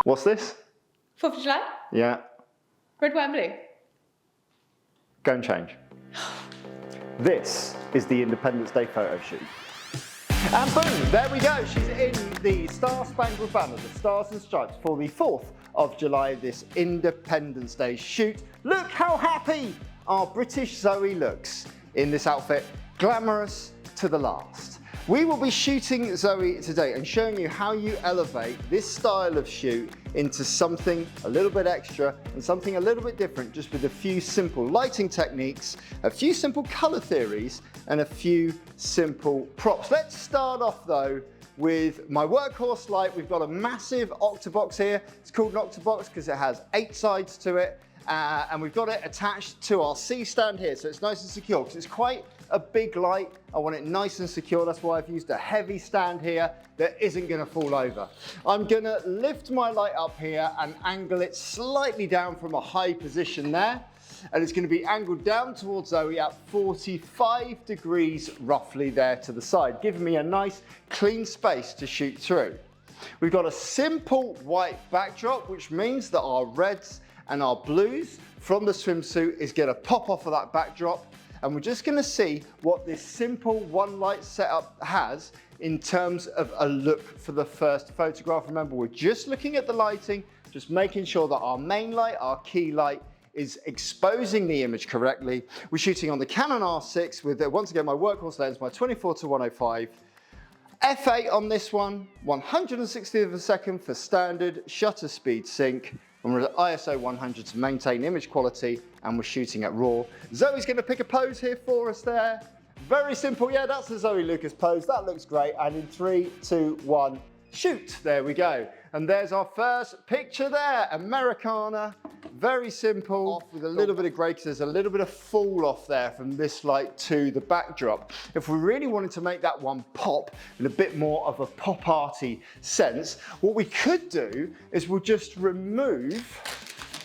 What's this? 4th of July? Yeah. Red, white and blue. Go and change. This is the Independence Day photo shoot. And boom, there we go. She's in the Star Spangled Banner, the Stars and Stripes, for the 4th of July, this Independence Day shoot. Look how happy our British Zoe looks in this outfit. Glamorous to the last. We will be shooting Zoe today and showing you how you elevate this style of shoot into something a little bit extra and something a little bit different, just with a few simple lighting techniques, a few simple color theories, and a few simple props. Let's start off though with my workhorse light. We've got a massive octabox here. It's called an octabox because it has 8 sides to it. And we've got it attached to our C stand here, so it's nice and secure because it's quite a big light. I want it nice and secure. That's why I've used a heavy stand here that isn't going to fall over. I'm going to lift my light up here and angle it slightly down from a high position there. And it's going to be angled down towards Zoe at 45 degrees roughly there to the side, giving me a nice clean space to shoot through. We've got a simple white backdrop, which means that our reds and our blues from the swimsuit is going to pop off of that backdrop, and we're just going to see what this simple one light setup has in terms of a look for the first photograph. Remember, we're just looking at the lighting, just making sure that our main light, our key light, is exposing the image correctly. We're shooting on the Canon R6 with, once again, my workhorse lens, my 24-105. f8 on this one, 160th of a second for standard shutter speed sync. And we're at ISO 100 to maintain image quality, and we're shooting at RAW. Zoe's going to pick a pose here for us there. Very simple. Yeah, that's the Zoe Lucas pose. That looks great. And in 3, 2, 1, shoot. There we go. And there's our first picture there. Americana. Very simple. Off with a little bit of grey because there's a little bit of fall off there from this light to the backdrop. If we really wanted to make that one pop in a bit more of a pop arty sense, what we could do is we'll just remove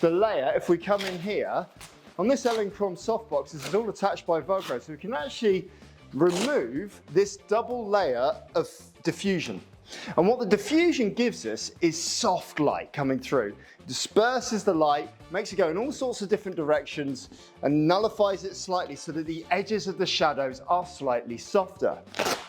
the layer. If we come in here, on this Ellen Crom softbox, this is all attached by Velcro, so we can actually remove this double layer of diffusion. And what the diffusion gives us is soft light coming through. Disperses the light, makes it go in all sorts of different directions, and nullifies it slightly so that the edges of the shadows are slightly softer.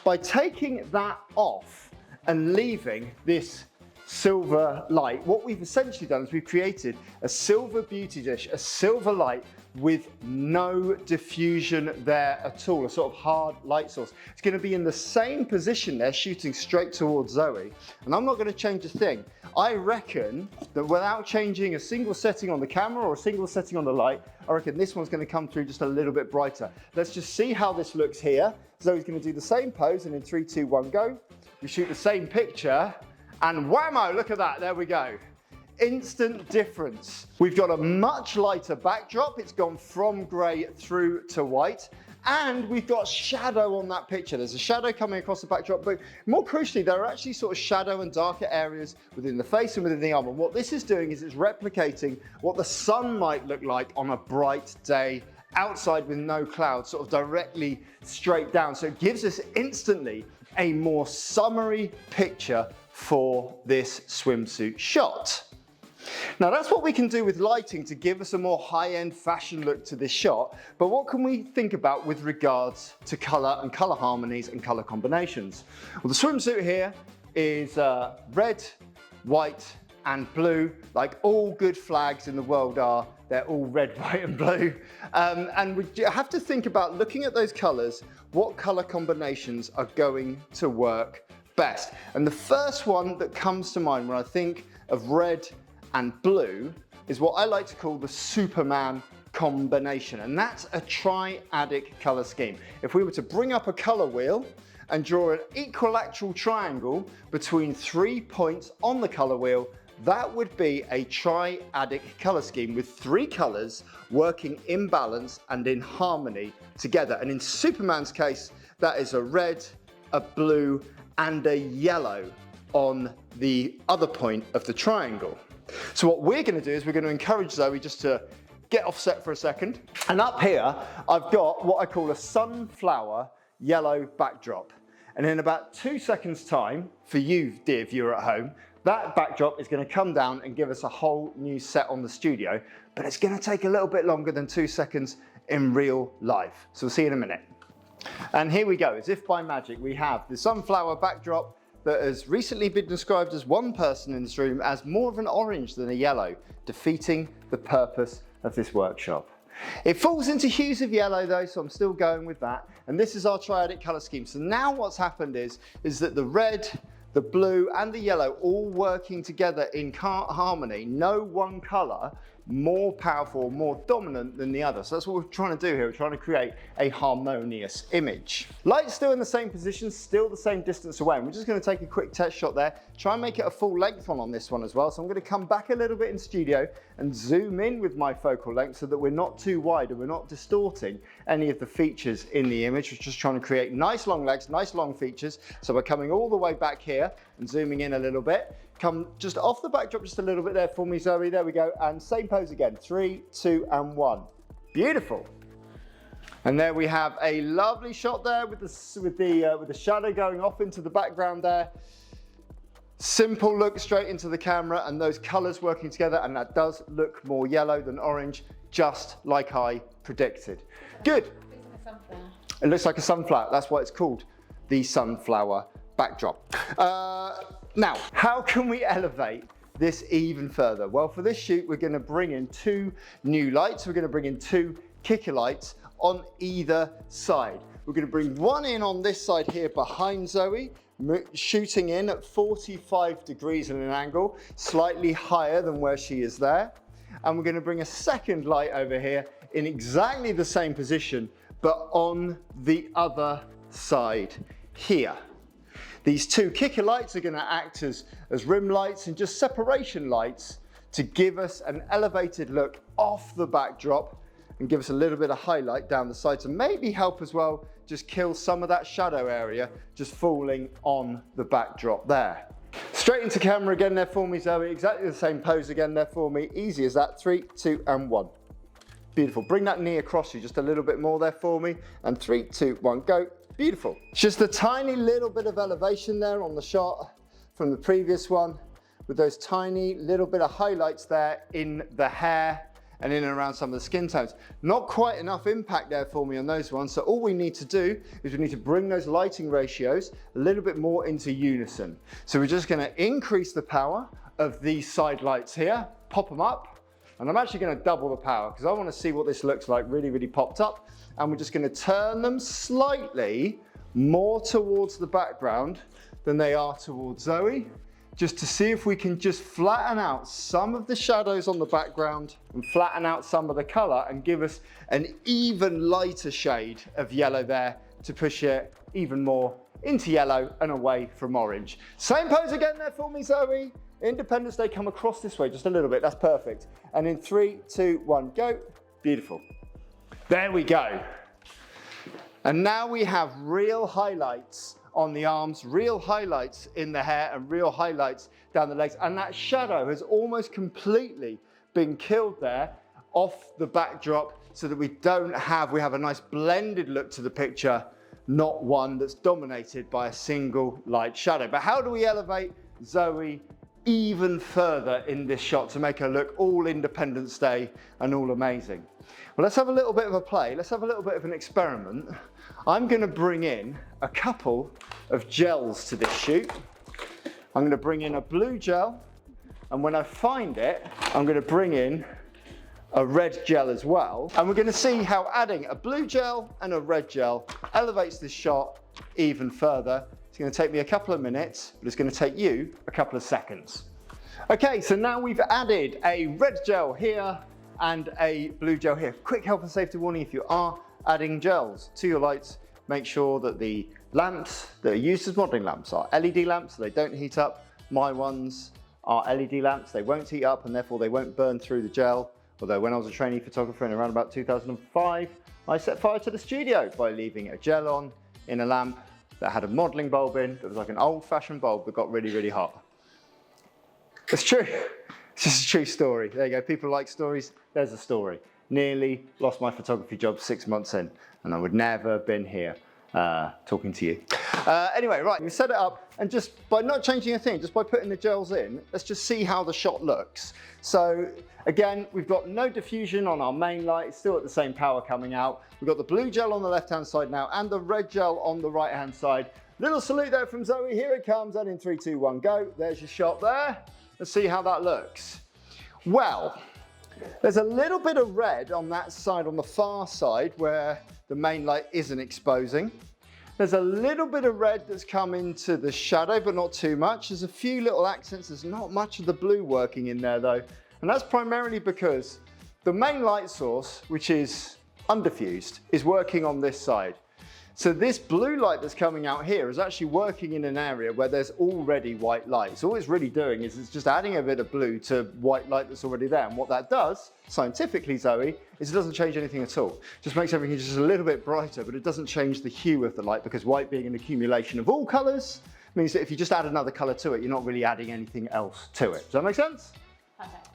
By taking that off and leaving this silver light, what we've essentially done is we've created a silver beauty dish, a silver light with no diffusion there at all, a sort of hard light source. It's going to be in the same position there, shooting straight towards Zoe, and I'm not going to change a thing. I reckon that without changing a single setting on the camera or a single setting on the light, I reckon this one's going to come through just a little bit brighter. Let's just see how this looks here. Zoe's going to do the same pose, and in 3, 2, 1, go. We shoot the same picture, and whammo, look at that, there we go. Instant difference. We've got a much lighter backdrop. It's gone from grey through to white, and we've got shadow on that picture. There's a shadow coming across the backdrop, but more crucially, there are actually sort of shadow and darker areas within the face and within the arm. And what this is doing is it's replicating what the sun might look like on a bright day outside with no clouds, sort of directly straight down. So it gives us instantly a more summery picture for this swimsuit shot. Now that's what we can do with lighting to give us a more high-end fashion look to this shot, but what can we think about with regards to colour and colour harmonies and colour combinations? Well, the swimsuit here is red, white and blue, like all good flags in the world are. They're all red, white and blue. And we have to think about, looking at those colours, what colour combinations are going to work best. And the first one that comes to mind when I think of red and blue is what I like to call the Superman combination, and that's a triadic colour scheme. If we were to bring up a colour wheel and draw an equilateral triangle between 3 points on the colour wheel, that would be a triadic colour scheme with 3 colours working in balance and in harmony together. And in Superman's case, that is a red, a blue and a yellow on the other point of the triangle. So what we're going to do is we're going to encourage Zoe just to get offset for a second. And up here, I've got what I call a sunflower yellow backdrop. And in about 2 seconds time, for you, dear viewer at home, That backdrop is going to come down and give us a whole new set on the studio, but it's going to take a little bit longer than 2 seconds in real life. So we'll see you in a minute. And here we go, as if by magic, we have the sunflower backdrop that has recently been described as one person in this room as more of an orange than a yellow, defeating the purpose of this workshop. It falls into hues of yellow though, so I'm still going with that. And this is our triadic color scheme. So now what's happened is that the red, the blue and the yellow all working together in harmony, no one color more powerful, more dominant than the other. So that's what we're trying to do here. We're trying to create a harmonious image. Light's still in the same position, still the same distance away. And we're just going to take a quick test shot there, try and make it a full length one on this one as well. So I'm going to come back a little bit in studio and zoom in with my focal length so that we're not too wide and we're not distorting any of the features in the image. We're just trying to create nice long legs, nice long features. So we're coming all the way back here and zooming in a little bit. Come just off the backdrop just a little bit there for me, Zoe. There we go. And same pose again. 3, 2, and 1. Beautiful. And there we have a lovely shot there with the shadow going off into the background there. Simple look straight into the camera and those colors working together, and that does look more yellow than orange, just like I predicted. Good. It looks like a sunflower. That's why it's called the sunflower backdrop. Now, how can we elevate this even further? Well, for this shoot, we're going to bring in 2 new lights. We're going to bring in 2 kicker lights on either side. We're going to bring one in on this side here behind Zoe, shooting in at 45 degrees at an angle, slightly higher than where she is there. And we're going to bring a second light over here in exactly the same position, but on the other side here. These 2 kicker lights are going to act as rim lights and just separation lights to give us an elevated look off the backdrop and give us a little bit of highlight down the sides and maybe help as well just kill some of that shadow area just falling on the backdrop there. Straight into camera again there for me, Zoe. Exactly the same pose again there for me. Easy as that. 3, 2, and 1. Beautiful. Bring that knee across you just a little bit more there for me. And 3, 2, 1, go. Beautiful. Just a tiny little bit of elevation there on the shot from the previous one with those tiny little bit of highlights there in the hair and in and around some of the skin tones. Not quite enough impact there for me on those ones. So all we need to do is we need to bring those lighting ratios a little bit more into unison. So we're just going to increase the power of these side lights here, pop them up. And I'm actually going to double the power because I want to see what this looks like really, really popped up. And we're just going to turn them slightly more towards the background than they are towards Zoe, just to see if we can just flatten out some of the shadows on the background and flatten out some of the color and give us an even lighter shade of yellow there to push it even more into yellow and away from orange. Same pose again there for me, Zoe. Independence Day, come across this way just a little bit. That's perfect. And in 3, 2, 1, go. Beautiful. There we go. And now we have real highlights on the arms, real highlights in the hair, and real highlights down the legs. And that shadow has almost completely been killed there off the backdrop so that we have a nice blended look to the picture, not one that's dominated by a single light shadow. But how do we elevate Zoe even further in this shot to make her look all Independence Day and all amazing? Well, let's have a little bit of a play. Let's have a little bit of an experiment. I'm going to bring in a couple of gels to this shoot. I'm going to bring in a blue gel, and when I find it, I'm going to bring in a red gel as well. And we're going to see how adding a blue gel and a red gel elevates this shot even further. It's going to take me a couple of minutes, but it's going to take you a couple of seconds. Okay, so now we've added a red gel here and a blue gel here. Quick health and safety warning: if you are adding gels to your lights, make sure that the lamps that are used as modeling lamps are LED lamps, so they don't heat up. My ones are LED lamps, they won't heat up and therefore they won't burn through the gel. Although when I was a trainee photographer in around about 2005, I set fire to the studio by leaving a gel on in a lamp that had a modeling bulb in, that was like an old-fashioned bulb that got really, really hot. It's true. It's just a true story. There you go. People like stories. There's a story. Nearly lost my photography job 6 months in, and I would never have been here talking to you. Anyway, right, we set it up, and just by not changing a thing, just by putting the gels in, let's just see how the shot looks. So again, we've got no diffusion on our main light, it's still at the same power coming out. We've got the blue gel on the left-hand side now, and the red gel on the right-hand side. Little salute there from Zoe, here it comes, and in 3, 2, 1, go. There's your shot there. Let's see how that looks. Well, there's a little bit of red on that side, on the far side, where the main light isn't exposing. There's a little bit of red that's come into the shadow, but not too much. There's a few little accents. There's not much of the blue working in there though. And that's primarily because the main light source, which is undiffused, is working on this side. So this blue light that's coming out here is actually working in an area where there's already white light. So all it's really doing is it's just adding a bit of blue to white light that's already there. And what that does, scientifically, Zoe, is it doesn't change anything at all. It just makes everything just a little bit brighter, but it doesn't change the hue of the light, because white being an accumulation of all colors means that if you just add another color to it, you're not really adding anything else to it. Does that make sense?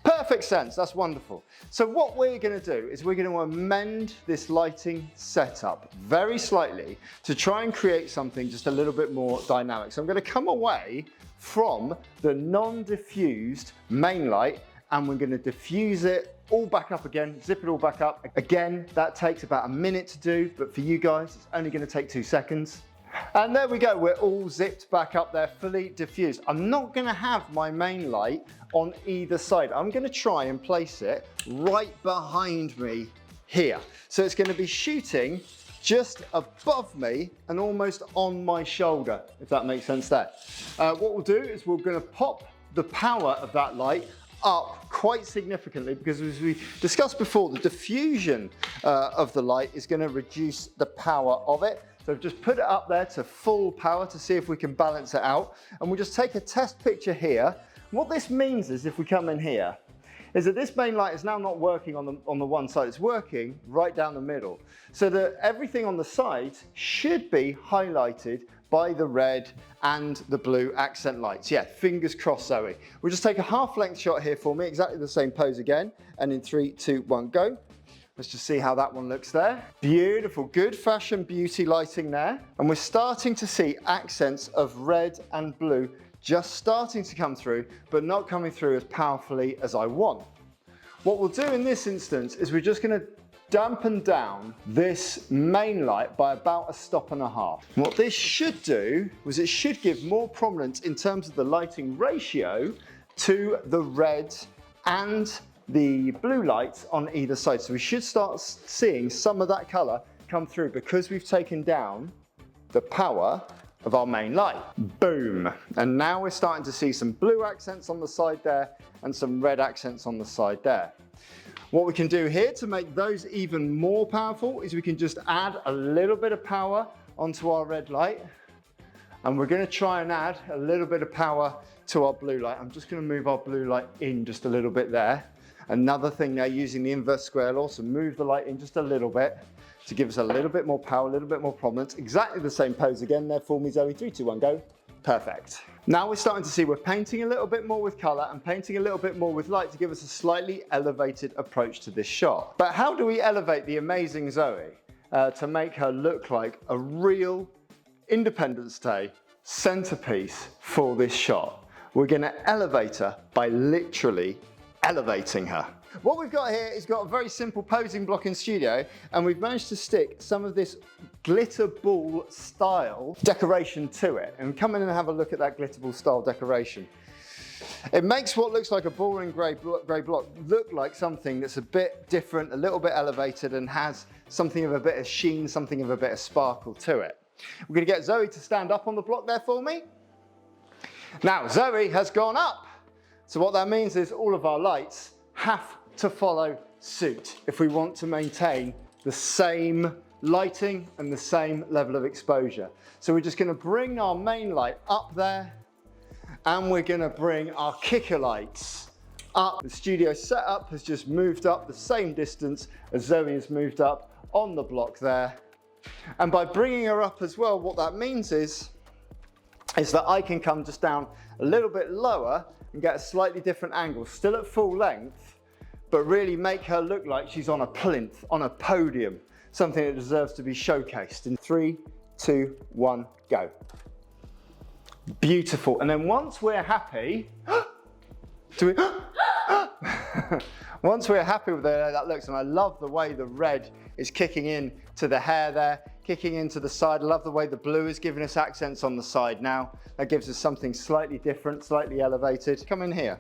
Perfect sense, that's wonderful. So what we're going to do is we're going to amend this lighting setup very slightly to try and create something just a little bit more dynamic. So I'm going to come away from the non-diffused main light, and we're going to diffuse it all back up again, zip it all back up. Again, that takes about a minute to do, but for you guys, it's only going to take 2 seconds. And there we go, we're all zipped back up there, fully diffused. I'm not going to have my main light on either side. I'm going to try and place it right behind me here. So it's going to be shooting just above me and almost on my shoulder, if that makes sense there. What we'll do is we're going to pop the power of that light up quite significantly, because as we discussed before, the diffusion of the light is going to reduce the power of it. So just put it up there to full power to see if we can balance it out. And we'll just take a test picture here. What this means is, if we come in here, is that this main light is now not working on the one side, it's working right down the middle. So that everything on the sides should be highlighted by the red and the blue accent lights. Yeah, fingers crossed, Zoe. We'll just take a half-length shot here for me, exactly the same pose again. And in 3, 2, 1, go. Let's just see how that one looks there. Beautiful, good fashion beauty lighting there. And we're starting to see accents of red and blue just starting to come through, but not coming through as powerfully as I want. What we'll do in this instance is we're just going to dampen down this main light by about 1.5 stops. What this should do was it should give more prominence in terms of the lighting ratio to the red and the blue lights on either side. So we should start seeing some of that color come through because we've taken down the power of our main light. Boom. And now we're starting to see some blue accents on the side there and some red accents on the side there. What we can do here to make those even more powerful is we can just add a little bit of power onto our red light. And we're going to try and add a little bit of power to our blue light. I'm just going to move our blue light in just a little bit there. Another thing there, using the inverse square law, so move the light in just a little bit to give us a little bit more power, a little bit more prominence. Exactly the same pose again there for me, Zoe. 3, 2, 1, go. Perfect. Now we're starting to see we're painting a little bit more with color and painting a little bit more with light to give us a slightly elevated approach to this shot. But how do we elevate the amazing Zoe to make her look like a real Independence Day centerpiece for this shot? We're going to elevate her by literally elevating her. What we've got here is got a very simple posing block in studio, and we've managed to stick some of this glitter ball style decoration to it. And come in and have a look at that glitter ball style decoration. It makes what looks like a boring grey block look like something that's a bit different, a little bit elevated, and has something of a bit of sheen, something of a bit of sparkle to it. We're going to get Zoe to stand up on the block there for me. Now, Zoe has gone up. So what that means is all of our lights have to follow suit if we want to maintain the same lighting and the same level of exposure. So we're just going to bring our main light up there, and we're going to bring our kicker lights up. The studio setup has just moved up the same distance as Zoe has moved up on the block there. And by bringing her up as well, what that means is that I can come just down a little bit lower and get a slightly different angle, still at full length, but really make her look like she's on a plinth, on a podium, something that deserves to be showcased. In 3, 2, 1, go. Beautiful. And then once we're happy, once we're happy with the way that looks, and I love the way the red is kicking in to the hair there, kicking into the side. I love the way the blue is giving us accents on the side now. That gives us something slightly different, slightly elevated. Come in here.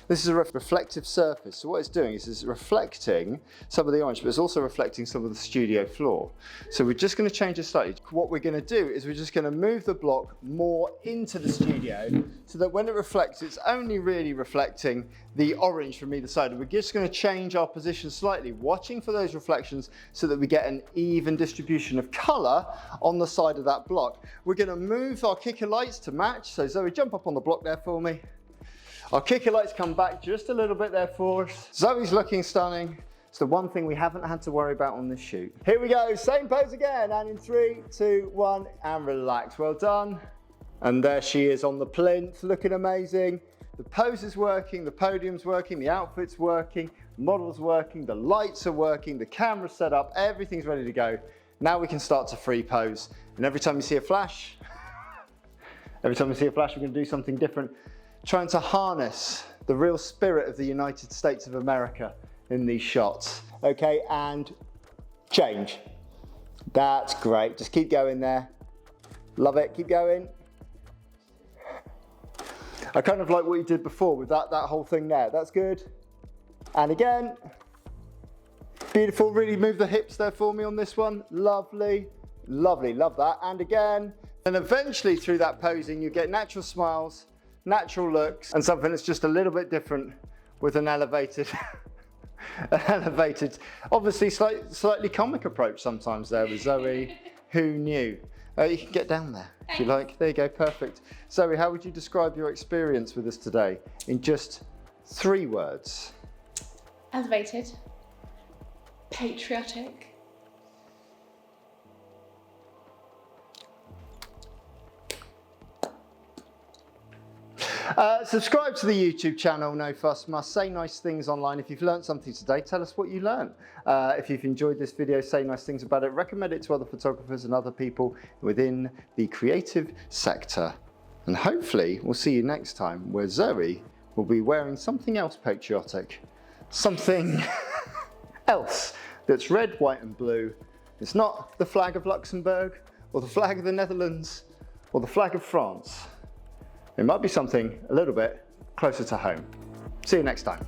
This is a reflective surface. So what it's doing is it's reflecting some of the orange, but it's also reflecting some of the studio floor. So we're just going to change it slightly. What we're going to do is we're just going to move the block more into the studio so that when it reflects, it's only really reflecting the orange from either side. And we're just going to change our position slightly, watching for those reflections so that we get an even distribution of colour on the side of that block. We're going to move our kicker lights to match. So Zoe, jump up on the block there for me. Our kicker lights come back just a little bit there for us. Zoe's looking stunning. It's the one thing we haven't had to worry about on this shoot. Here we go, same pose again, and in 3, 2, 1, and relax. Well done. And there she is on the plinth, looking amazing. The pose is working, the podium's working, the outfit's working, the model's working, the lights are working, the camera's set up, everything's ready to go. Now we can start to free pose. And every time you see a flash, we're gonna do something different. Trying to harness the real spirit of the United States of America in these shots. Okay, and change. That's great, just keep going there. Love it, keep going. I kind of like what you did before with that whole thing there, that's good. And again, beautiful, really move the hips there for me on this one. Lovely, lovely, love that. And again, and eventually through that posing, you get natural smiles, natural looks, and something that's just a little bit different with an elevated, obviously slightly comic approach sometimes there with Zoe. Who knew? You can get down there if you like. There you go, perfect. Zoe, how would you describe your experience with us today in just 3 words? Elevated. Patriotic. Subscribe to the YouTube channel, No Fuss Must. Say nice things online. If you've learned something today, tell us what you learned. If you've enjoyed this video, say nice things about it. Recommend it to other photographers and other people within the creative sector. And hopefully we'll see you next time where Zoe will be wearing something else patriotic. Something else that's red, white and blue. It's not the flag of Luxembourg or the flag of the Netherlands or the flag of France. It might be something a little bit closer to home. See you next time.